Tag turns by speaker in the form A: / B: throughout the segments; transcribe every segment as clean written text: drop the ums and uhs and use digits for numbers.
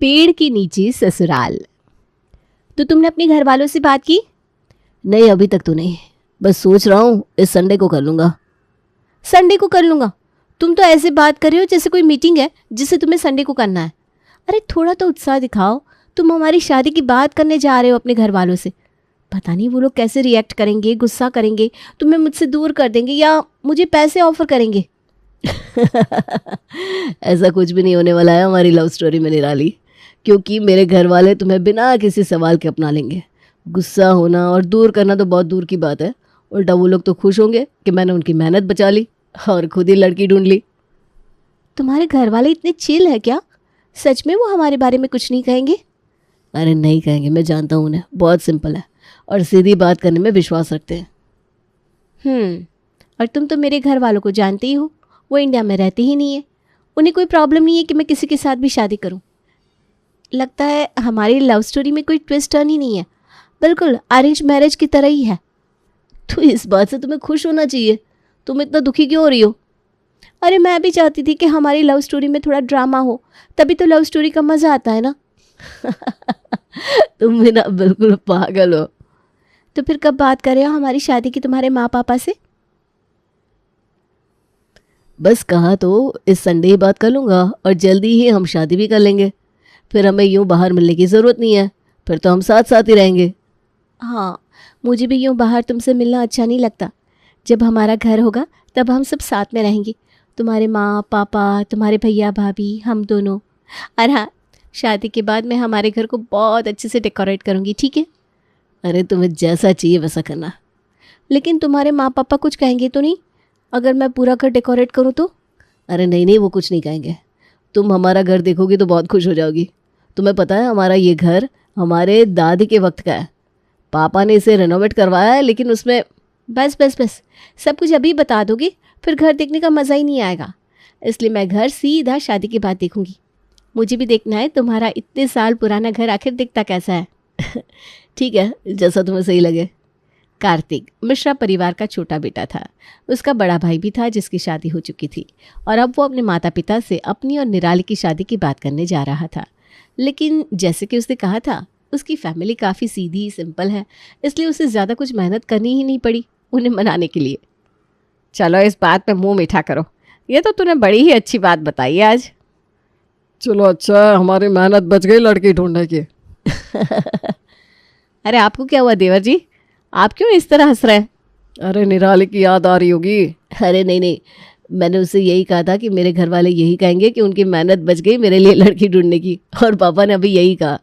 A: पेड़ के नीचे ससुराल। तो तुमने अपने घर वालों से बात की?
B: नहीं, अभी तक तो नहीं, बस सोच रहा हूँ इस संडे को कर लूँगा।
A: संडे को कर लूँगा? तुम तो ऐसे बात कर रहे हो जैसे कोई मीटिंग है जिसे तुम्हें संडे को करना है। अरे थोड़ा तो उत्साह दिखाओ। तुम हमारी शादी की बात करने जा रहे हो अपने घर वालों से। पता नहीं वो लोग कैसे रिएक्ट करेंगे, गुस्सा करेंगे, तुम्हें मुझसे दूर कर देंगे या मुझे पैसे ऑफर करेंगे।
B: ऐसा कुछ भी नहीं होने वाला है हमारी लव स्टोरी में निराली, क्योंकि मेरे घर वाले तुम्हें बिना किसी सवाल के अपना लेंगे। गुस्सा होना और दूर करना तो बहुत दूर की बात है, उल्टा वो लोग तो खुश होंगे कि मैंने उनकी मेहनत बचा ली और खुद ही लड़की ढूंढ ली।
A: तुम्हारे घर वाले इतने चिल है क्या? सच में वो हमारे बारे में कुछ नहीं कहेंगे?
B: अरे नहीं कहेंगे, मैं जानता हूँ उन्हें, बहुत सिंपल है और सीधी बात करने में विश्वास रखते हैं।
A: और तुम तो मेरे घर वालों को जानते ही हो, वो इंडिया में रहते ही नहीं है। उन्हें कोई प्रॉब्लम नहीं है कि मैं किसी के साथ भी शादी करूं। लगता है हमारी लव स्टोरी में कोई ट्विस्ट टर्न ही नहीं है, बिल्कुल अरेंज मैरिज की तरह ही है।
B: तो इस बात से तुम्हें खुश होना चाहिए, तुम इतना दुखी क्यों हो रही हो?
A: अरे मैं भी चाहती थी कि हमारी लव स्टोरी में थोड़ा ड्रामा हो, तभी तो लव स्टोरी का मज़ा आता है ना।
B: तुम भी ना बिल्कुल पागल हो।
A: तो फिर कब बात कर रहे हो हमारी शादी की तुम्हारे माँ पापा से?
B: बस कहा तो इस संडे ही बात कर लूँगा और जल्दी ही हम शादी भी कर लेंगे। फिर हमें यूँ बाहर मिलने की ज़रूरत नहीं है, फिर तो हम साथ साथ ही रहेंगे।
A: हाँ, मुझे भी यूँ बाहर तुमसे मिलना अच्छा नहीं लगता। जब हमारा घर होगा तब हम सब साथ में रहेंगे, तुम्हारे माँ पापा, तुम्हारे भैया भाभी, हम दोनों। और हाँ, शादी के बाद मैं हमारे घर को बहुत अच्छे से डेकोरेट करूँगी, ठीक है?
B: अरे तुम्हें जैसा चाहिए वैसा करना।
A: लेकिन तुम्हारे माँ पापा कुछ कहेंगे तो नहीं अगर मैं पूरा घर डेकोरेट करूँ तो?
B: अरे नहीं नहीं, वो कुछ नहीं कहेंगे। तुम हमारा घर देखोगी तो बहुत खुश हो जाओगी। तुम्हें पता है हमारा ये घर हमारे दादी के वक्त का है, पापा ने इसे रेनोवेट करवाया है, लेकिन उसमें
A: बस बस बस, सब कुछ अभी बता दोगे, फिर घर देखने का मज़ा ही नहीं आएगा। इसलिए मैं घर सीधा शादी के बाद देखूंगी। मुझे भी देखना है तुम्हारा इतने साल पुराना घर आखिर दिखता कैसा है।
B: ठीक है, जैसा तुम्हें सही लगे।
A: कार्तिक मिश्रा परिवार का छोटा बेटा था। उसका बड़ा भाई भी था जिसकी शादी हो चुकी थी और अब वो अपने माता पिता से अपनी और निराली की शादी की बात करने जा रहा था। लेकिन जैसे कि उसने कहा था, उसकी फैमिली काफ़ी सीधी सिंपल है, इसलिए उसे ज़्यादा कुछ मेहनत करनी ही नहीं पड़ी उन्हें मनाने के लिए। चलो इस बात पे मुंह मीठा करो, ये तो तूने बड़ी ही अच्छी बात बताई आज।
C: चलो अच्छा है, हमारी मेहनत बच गई लड़की ढूंढने की।
A: अरे आपको क्या हुआ देवर जी, आप क्यों इस तरह हंस रहे हैं?
C: अरे निराली की याद आ रही होगी।
B: अरे नहीं नहीं, मैंने उससे यही कहा था कि मेरे घर वाले यही कहेंगे कि उनकी मेहनत बच गई मेरे लिए लड़की ढूंढने की, और पापा ने अभी यही कहा।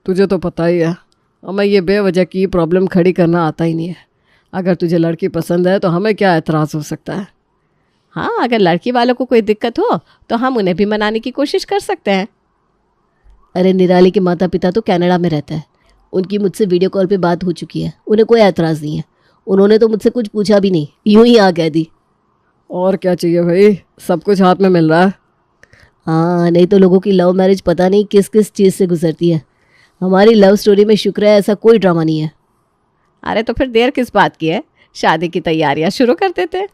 C: तुझे तो पता ही है, हमें ये बेवजह की प्रॉब्लम खड़ी करना आता ही नहीं है। अगर तुझे लड़की पसंद है तो हमें क्या एतराज़ हो सकता है?
A: हाँ, अगर लड़की वालों को कोई दिक्कत हो तो हम उन्हें भी मनाने की कोशिश कर सकते हैं।
B: अरे निराली के माता पिता तो कनाडा में रहते हैं, उनकी मुझसे वीडियो कॉल पे बात हो चुकी है, उन्हें कोई एतराज़ नहीं है। उन्होंने तो मुझसे कुछ पूछा भी नहीं, यूं ही आ कह दी।
C: और क्या चाहिए भाई, सब कुछ हाथ में मिल रहा है।
B: हाँ, नहीं तो लोगों की लव मैरिज पता नहीं किस किस चीज़ से गुजरती है। हमारी लव स्टोरी में शुक्र है ऐसा कोई ड्रामा नहीं है।
A: अरे तो फिर देर किस बात की है, शादी की तैयारियां शुरू कर देते।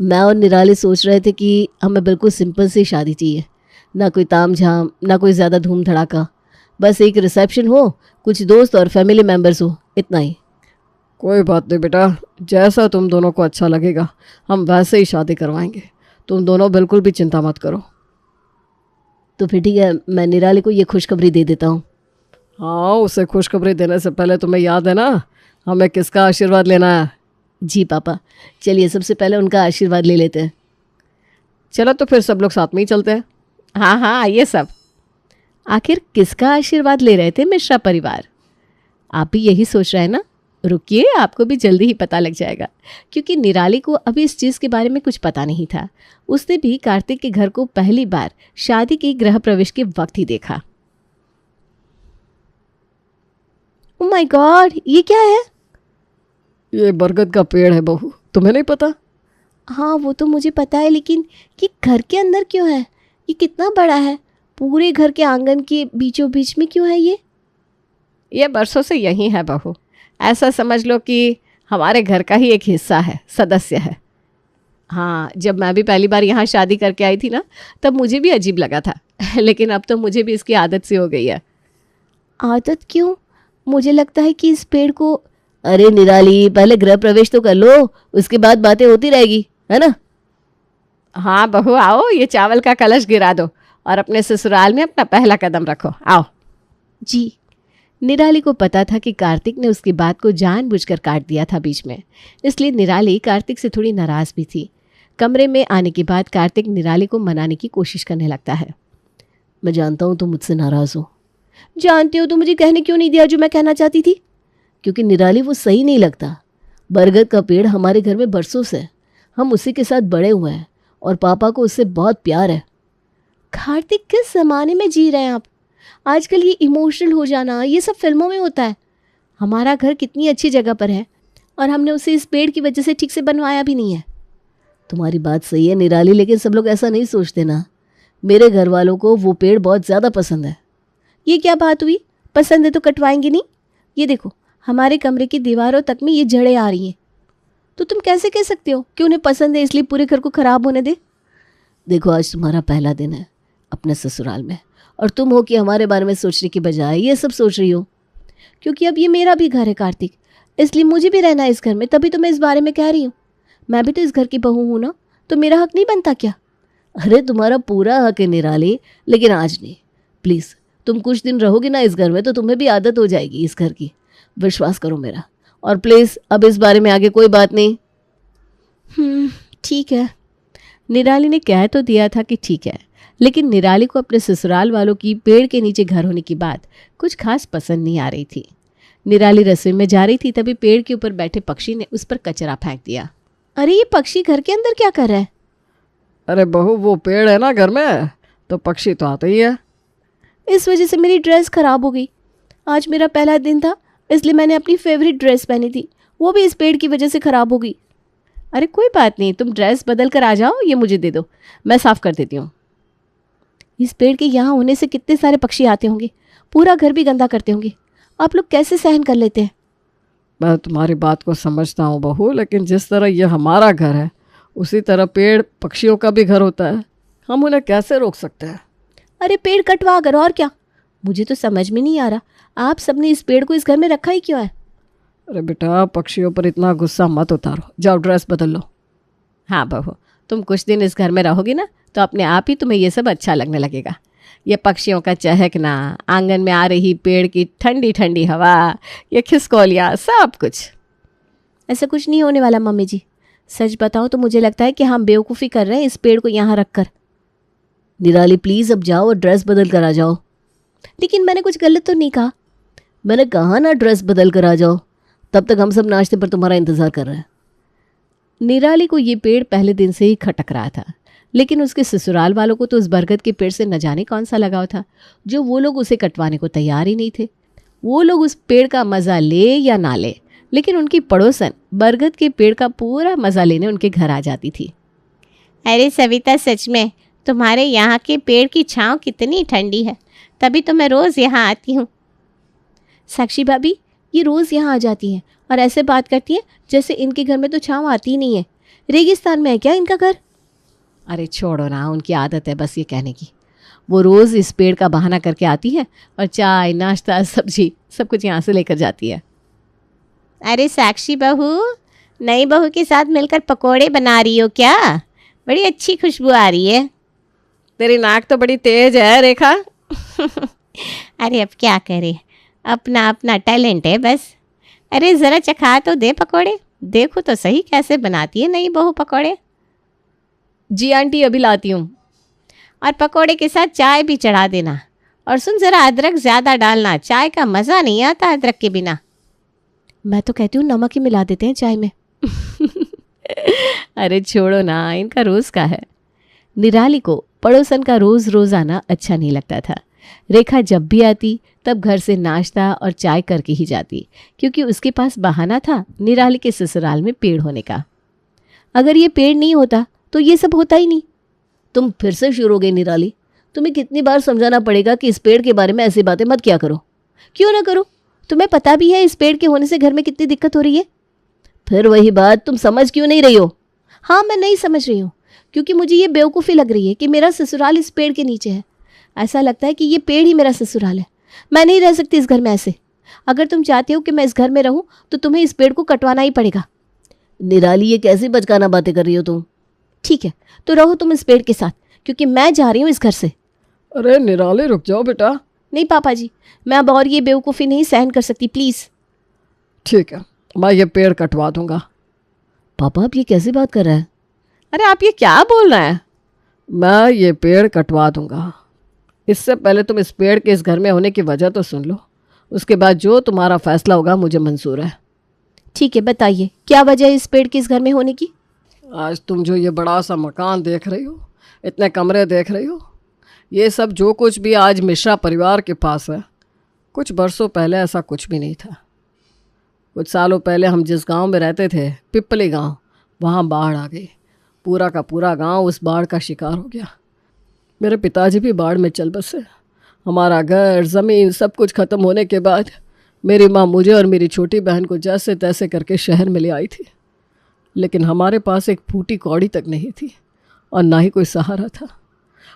B: मैं और निराली सोच रहे थे कि हमें बिल्कुल सिंपल सी शादी चाहिए, ना कोई ताम झाम, ना कोई ज़्यादा धूम धड़ाका, बस एक रिसेप्शन हो, कुछ दोस्त और फैमिली मेम्बर्स हो, इतना ही।
C: कोई बात नहीं बेटा, जैसा तुम दोनों को अच्छा लगेगा हम वैसे ही शादी करवाएंगे। तुम दोनों बिल्कुल भी चिंता मत करो।
B: तो फिर ठीक है, मैं निराली को ये खुशखबरी दे देता हूँ।
C: हाँ, उसे खुशखबरी देने से पहले तुम्हें याद है ना हमें किसका आशीर्वाद लेना है?
B: जी पापा, चलिए सबसे पहले उनका आशीर्वाद ले लेते हैं।
C: चलो तो फिर सब लोग साथ में ही चलते हैं।
A: हाँ हाँ, आइए सब। आखिर किसका आशीर्वाद ले रहे थे मिश्रा परिवार? आप भी यही सोच रहे हैं ना? रुकिए, आपको भी जल्दी ही पता लग जाएगा, क्योंकि निराली को अभी इस चीज़ के बारे में कुछ पता नहीं था। उसने भी कार्तिक के घर को पहली बार शादी के गृह प्रवेश के वक्त ही देखा। ओह माय गॉड, ये क्या है?
C: ये बरगद का पेड़ है बहू, तुम्हें नहीं पता?
A: हाँ वो तो मुझे पता है, लेकिन ये घर के अंदर क्यों है? ये कितना बड़ा है? पूरे घर के आंगन के बीचों बीच में क्यों है ये बरसों से यही है बहू, ऐसा समझ लो कि हमारे घर का ही एक हिस्सा है, सदस्य है। हाँ, जब मैं भी पहली बार यहाँ शादी करके आई थी ना, तब मुझे भी अजीब लगा था लेकिन अब तो मुझे भी इसकी आदत सी हो गई है।
B: आदत क्यों? मुझे लगता है कि इस पेड़ को। अरे निराली, पहले गृह प्रवेश तो कर लो, उसके बाद बातें होती रहेगी, है ना?
A: हाँ बहू, आओ, ये चावल का कलश गिरा दो और अपने ससुराल में अपना पहला कदम रखो, आओ।
B: जी।
A: निराली को पता था कि कार्तिक ने उसकी बात को जानबूझकर काट दिया था बीच में, इसलिए निराली कार्तिक से थोड़ी नाराज भी थी। कमरे में आने के बाद कार्तिक निराली को मनाने की कोशिश करने लगता है।
B: मैं जानता हूँ तुम मुझसे नाराज हो। जानती हो तो मुझे कहने क्यों नहीं दिया जो मैं कहना चाहती थी? क्योंकि निराली वो सही नहीं लगता। बरगद का पेड़ हमारे घर में बरसों से है, हम उसी के साथ बड़े हुए हैं और पापा को उससे बहुत प्यार है। कार्तिक, किस ज़माने में जी रहे हैं आप? आजकल ये इमोशनल हो जाना, ये सब फिल्मों में होता है। हमारा घर कितनी अच्छी जगह पर है और हमने उसे इस पेड़ की वजह से ठीक से बनवाया भी नहीं है। तुम्हारी बात सही है निराली, लेकिन सब लोग ऐसा नहीं सोचते ना। मेरे घर वालों को वो पेड़ बहुत ज़्यादा पसंद है। ये क्या बात हुई? पसंद है तो कटवाएंगे नहीं? ये देखो, हमारे कमरे की दीवारों तक में ये जड़ें आ रही हैं। तो तुम कैसे कह सकते हो कि उन्हें पसंद है इसलिए पूरे घर को ख़राब होने दे? देखो, आज तुम्हारा पहला दिन है अपने ससुराल में और तुम हो कि हमारे बारे में सोचने की बजाय ये सब सोच रही हो। क्योंकि अब ये मेरा भी घर है कार्तिक, इसलिए मुझे भी रहना है इस घर में, तभी तो मैं इस बारे में कह रही हूँ। मैं भी तो इस घर की बहू हूँ ना, तो मेरा हक नहीं बनता क्या? अरे तुम्हारा पूरा हक है निराली, लेकिन आज नहीं। प्लीज़, तुम कुछ दिन रहोगे ना इस घर में तो तुम्हें भी आदत हो जाएगी इस घर की। विश्वास करो मेरा। और प्लीज़ अब इस बारे में आगे कोई बात नहीं।
A: ठीक है। निराली ने कह तो दिया था कि ठीक है, लेकिन निराली को अपने ससुराल वालों की पेड़ के नीचे घर होने की बात कुछ खास पसंद नहीं आ रही थी। निराली रसोई में जा रही थी, तभी पेड़ के ऊपर बैठे पक्षी ने उस पर कचरा फेंक दिया।
B: अरे ये पक्षी घर के अंदर क्या कर रहा है?
C: अरे बहू, वो पेड़ है ना घर में, तो पक्षी तो आते ही है।
B: इस वजह से मेरी ड्रेस खराब हो गई। आज मेरा पहला दिन था, इसलिए मैंने अपनी फेवरेट ड्रेस पहनी थी, वो भी इस पेड़ की वजह से ख़राब हो गई।
A: अरे कोई बात नहीं, तुम ड्रेस बदल कर आ जाओ, ये मुझे दे दो, मैं साफ़ कर देती हूँ।
B: इस पेड़ के यहाँ होने से कितने सारे पक्षी आते होंगे, पूरा घर भी गंदा करते होंगे। आप लोग कैसे सहन कर लेते हैं?
C: मैं तुम्हारी बात को समझता हूँ बहू, लेकिन जिस तरह ये हमारा घर है उसी तरह पेड़ पक्षियों का भी घर होता है, हम उन्हें कैसे रोक सकते हैं?
B: अरे पेड़ कटवा कर और क्या? मुझे तो समझ में नहीं आ रहा, आप सबने इस पेड़ को इस घर में रखा ही क्यों है?
C: अरे बेटा, पक्षियों पर इतना गुस्सा मत उतारो, जाओ ड्रेस बदल लो।
A: हाँ बहू, तुम कुछ दिन इस घर में रहोगी ना, तो अपने आप ही तुम्हें ये सब अच्छा लगने लगेगा। ये पक्षियों का चहकना, आंगन में आ रही पेड़ की ठंडी ठंडी हवा, ये खिसकोलियाँ, सब कुछ।
B: ऐसा कुछ नहीं होने वाला मम्मी जी। सच बताऊं तो मुझे लगता है कि हम बेवकूफ़ी कर रहे हैं इस पेड़ को यहाँ रख कर। निराली प्लीज़ अब जाओ और ड्रेस बदल कर आ जाओ। लेकिन मैंने कुछ गलत तो नहीं कहा। मैंने कहा ना ड्रेस बदल कर आ जाओ, तब तक हम सब नाश्ते पर तुम्हारा इंतज़ार कर रहे हैं।
A: निराली को ये पेड़ पहले दिन से ही खटक रहा था, लेकिन उसके ससुराल वालों को तो उस बरगद के पेड़ से न जाने कौन सा लगाव था, जो वो लोग उसे कटवाने को तैयार ही नहीं थे। वो लोग उस पेड़ का मज़ा ले या ना ले, लेकिन उनकी पड़ोसन बरगद के पेड़ का पूरा मज़ा लेने उनके घर आ जाती थी।
D: अरे सविता, सच में तुम्हारे यहाँ के पेड़ की छाँव कितनी ठंडी है, तभी तो मैं रोज़ यहाँ आती हूँ।
B: साक्षी भाभी, ये रोज़ यहाँ आ जाती हैं और ऐसे बात करती हैं जैसे इनके घर में तो छाँव आती ही नहीं है। रेगिस्तान में है क्या इनका घर?
A: अरे छोड़ो ना, उनकी आदत है बस ये कहने की। वो रोज़ इस पेड़ का बहाना करके आती है और चाय, नाश्ता, सब्जी सब कुछ यहाँ से लेकर जाती है।
D: अरे साक्षी बहू, नई बहू के साथ मिलकर पकोड़े बना रही हो क्या? बड़ी अच्छी खुशबू आ रही है।
A: तेरी नाक तो बड़ी तेज है रेखा।
D: अरे अब क्या करे, अपना अपना टैलेंट है बस। अरे ज़रा चखा तो दे पकोड़े, देखो तो सही कैसे बनाती है नई बहू पकोड़े।
A: जी आंटी, अभी लाती हूँ।
D: और पकोड़े के साथ चाय भी चढ़ा देना। और सुन, ज़रा अदरक ज़्यादा डालना, चाय का मज़ा नहीं आता अदरक के बिना।
B: मैं तो कहती हूँ नमक ही मिला देते हैं चाय में।
A: अरे छोड़ो ना, इनका रोज़ का है। निराली को पड़ोसन का रोज़ रोज़ आना अच्छा नहीं लगता था। रेखा जब भी आती तब घर से नाश्ता और चाय करके ही जाती, क्योंकि उसके पास बहाना था निराली के ससुराल में पेड़ होने का।
B: अगर ये पेड़ नहीं होता तो ये सब होता ही नहीं। तुम फिर से शुरू हो गई निराली। तुम्हें कितनी बार समझाना पड़ेगा कि इस पेड़ के बारे में ऐसी बातें मत क्या करो। क्यों ना करो? तुम्हें पता भी है इस पेड़ के होने से घर में कितनी दिक्कत हो रही है। फिर वही बात, तुम समझ क्यों नहीं रही हो?
A: हाँ, मैं नहीं समझ रही हूँ, क्योंकि मुझे ये बेवकूफ़ी लग रही है कि मेरा ससुराल इस पेड़ के नीचे है। ऐसा लगता है कि ये पेड़ ही मेरा ससुराल है। मैं नहीं रह सकती इस घर में ऐसे। अगर तुम चाहते हो कि मैं इस घर में रहूं तो तुम्हें इस पेड़ को कटवाना ही पड़ेगा।
B: निराली, ये कैसी बचकाना बातें कर रही हो तुम?
A: ठीक है, तो रहो तुम इस पेड़ के साथ, क्योंकि मैं जा रही हूँ इस घर से।
C: अरे निराली, रुक जाओ बेटा।
A: नहीं पापा जी, मैं अब और ये बेवकूफ़ी नहीं सहन कर सकती, प्लीज़।
C: ठीक है, मैं ये पेड़ कटवा दूंगा।
B: पापा, आप ये कैसी बात कर रहे हैं?
C: अरे आप ये क्या बोल रहे हैं? मैं ये पेड़ कटवा दूंगा। इससे पहले तुम इस पेड़ के इस घर में होने की वजह तो सुन लो, उसके बाद जो तुम्हारा फैसला होगा मुझे मंजूर है।
A: ठीक है, बताइए क्या वजह है इस पेड़ के इस घर में होने की?
C: आज तुम जो ये बड़ा सा मकान देख रही हो, इतने कमरे देख रही हो, ये सब जो कुछ भी आज मिश्रा परिवार के पास है, कुछ बरसों पहले ऐसा कुछ भी नहीं था। कुछ सालों पहले हम जिस गांव में रहते थे, पिपली गांव, वहाँ बाढ़ आ गई। पूरा का पूरा गांव उस बाढ़ का शिकार हो गया। मेरे पिताजी भी बाढ़ में चल बसे। हमारा घर, ज़मीन, सब कुछ ख़त्म होने के बाद मेरी माँ मुझे और मेरी छोटी बहन को जैसे तैसे करके शहर में ले आई थी। लेकिन हमारे पास एक फूटी कौड़ी तक नहीं थी और ना ही कोई सहारा था।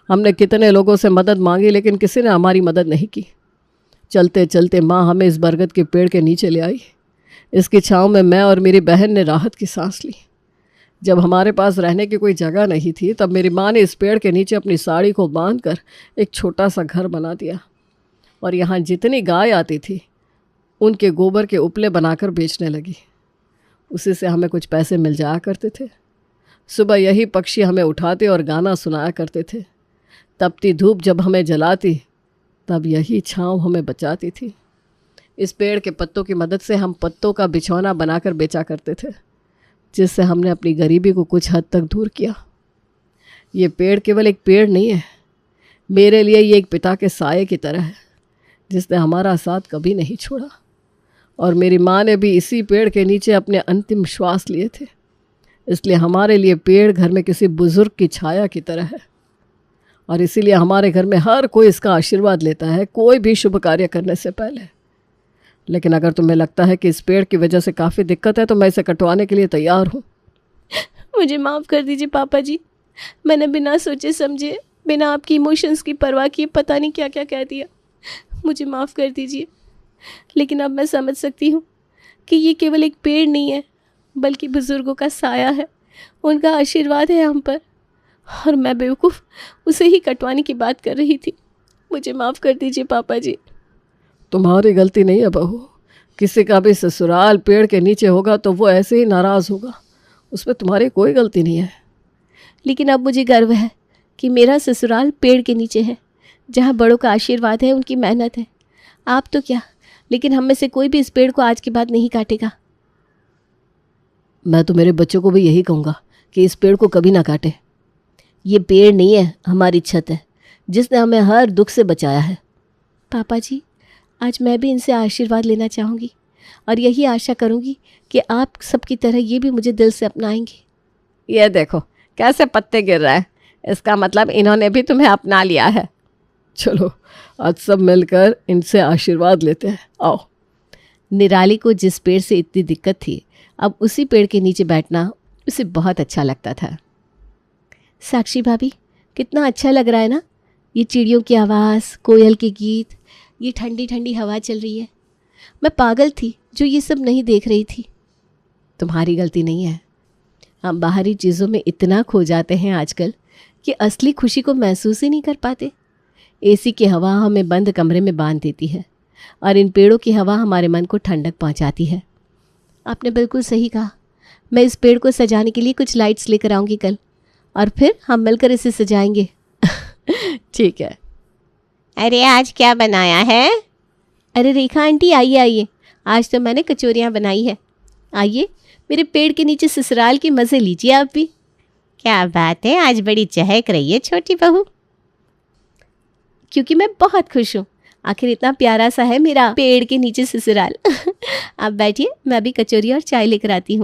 C: हमने कितने लोगों से मदद मांगी, लेकिन किसी ने हमारी मदद नहीं की। चलते चलते माँ हमें इस बरगद के पेड़ के नीचे ले आई। इसकी छाँव में मैं और मेरी बहन ने राहत की सांस ली। जब हमारे पास रहने की कोई जगह नहीं थी, तब मेरी माँ ने इस पेड़ के नीचे अपनी साड़ी को बांधकर एक छोटा सा घर बना दिया और यहाँ जितनी गाय आती थी उनके गोबर के उपले बनाकर बेचने लगी। उसी से हमें कुछ पैसे मिल जाया करते थे। सुबह यही पक्षी हमें उठाते और गाना सुनाया करते थे। तपती धूप जब हमें जलाती, तब यही छाँव हमें बचाती थी। इस पेड़ के पत्तों की मदद से हम पत्तों का बिछौना बनाकर बेचा करते थे, जिससे हमने अपनी गरीबी को कुछ हद तक दूर किया। ये पेड़ केवल एक पेड़ नहीं है, मेरे लिए ये एक पिता के साये की तरह है, जिसने हमारा साथ कभी नहीं छोड़ा। और मेरी माँ ने भी इसी पेड़ के नीचे अपने अंतिम श्वास लिए थे। इसलिए हमारे लिए पेड़ घर में किसी बुजुर्ग की छाया की तरह है और इसीलिए हमारे घर में हर कोई इसका आशीर्वाद लेता है, कोई भी शुभ कार्य करने से पहले। लेकिन अगर तुम्हें लगता है कि इस पेड़ की वजह से काफ़ी दिक्कत है, तो मैं इसे कटवाने के लिए तैयार हूँ।
A: मुझे माफ़ कर दीजिए पापा जी, मैंने बिना सोचे समझे, बिना आपकी इमोशंस की परवाह किए पता नहीं क्या क्या कह दिया। मुझे माफ़ कर दीजिए। लेकिन अब मैं समझ सकती हूँ कि ये केवल एक पेड़ नहीं है, बल्कि बुज़ुर्गों का साया है, उनका आशीर्वाद है हम पर। और मैं बेवकूफ़ उसे ही कटवाने की बात कर रही थी। मुझे माफ़ कर दीजिए पापा जी।
C: तुम्हारी गलती नहीं है बहू। किसी का भी ससुराल पेड़ के नीचे होगा तो वो ऐसे ही नाराज़ होगा, उसमें तुम्हारी कोई गलती नहीं है।
A: लेकिन अब मुझे गर्व है कि मेरा ससुराल पेड़ के नीचे है, जहाँ बड़ों का आशीर्वाद है, उनकी मेहनत है। आप तो क्या, लेकिन हम में से कोई भी इस पेड़ को आज के बाद नहीं काटेगा।
B: मैं तो मेरे बच्चों को भी यही कहूँगा कि इस पेड़ को कभी ना काटे। ये पेड़ नहीं है, हमारी छत है, जिसने हमें हर दुख से बचाया है।
A: पापा जी, आज मैं भी इनसे आशीर्वाद लेना चाहूँगी और यही आशा करूँगी कि आप सबकी तरह ये भी मुझे दिल से अपनाएंगे।
D: ये देखो कैसे पत्ते गिर रहे हैं, इसका मतलब इन्होंने भी तुम्हें अपना लिया है।
C: चलो आज सब मिलकर इनसे आशीर्वाद लेते हैं, आओ।
A: निराली को जिस पेड़ से इतनी दिक्कत थी, अब उसी पेड़ के नीचे बैठना उसे बहुत अच्छा लगता था। साक्षी भाभी, कितना अच्छा लग रहा है ना, ये चिड़ियों की आवाज़, कोयल के गीत, ये ठंडी ठंडी हवा चल रही है। मैं पागल थी जो ये सब नहीं देख रही थी। तुम्हारी गलती नहीं है। हम बाहरी चीज़ों में इतना खो जाते हैं आजकल कि असली खुशी को महसूस ही नहीं कर पाते। एसी की हवा हमें बंद कमरे में बांध देती है और इन पेड़ों की हवा हमारे मन को ठंडक पहुंचाती है। आपने बिल्कुल सही कहा। मैं इस पेड़ को सजाने के लिए कुछ लाइट्स लेकर आऊँगी कल, और फिर हम मिलकर इसे सजाएंगे।
C: ठीक है।
D: अरे आज क्या बनाया है?
A: अरे रेखा आंटी, आइए आइए, आज तो मैंने कचौरियाँ बनाई है। आइए मेरे पेड़ के नीचे ससुराल के मज़े लीजिए आप भी।
D: क्या बात है, आज बड़ी चहक रही है छोटी बहू।
A: क्योंकि मैं बहुत खुश हूँ, आखिर इतना प्यारा सा है मेरा पेड़ के नीचे ससुराल। आप बैठिए, मैं अभी कचौरी और चाय लेकर आती हूँ।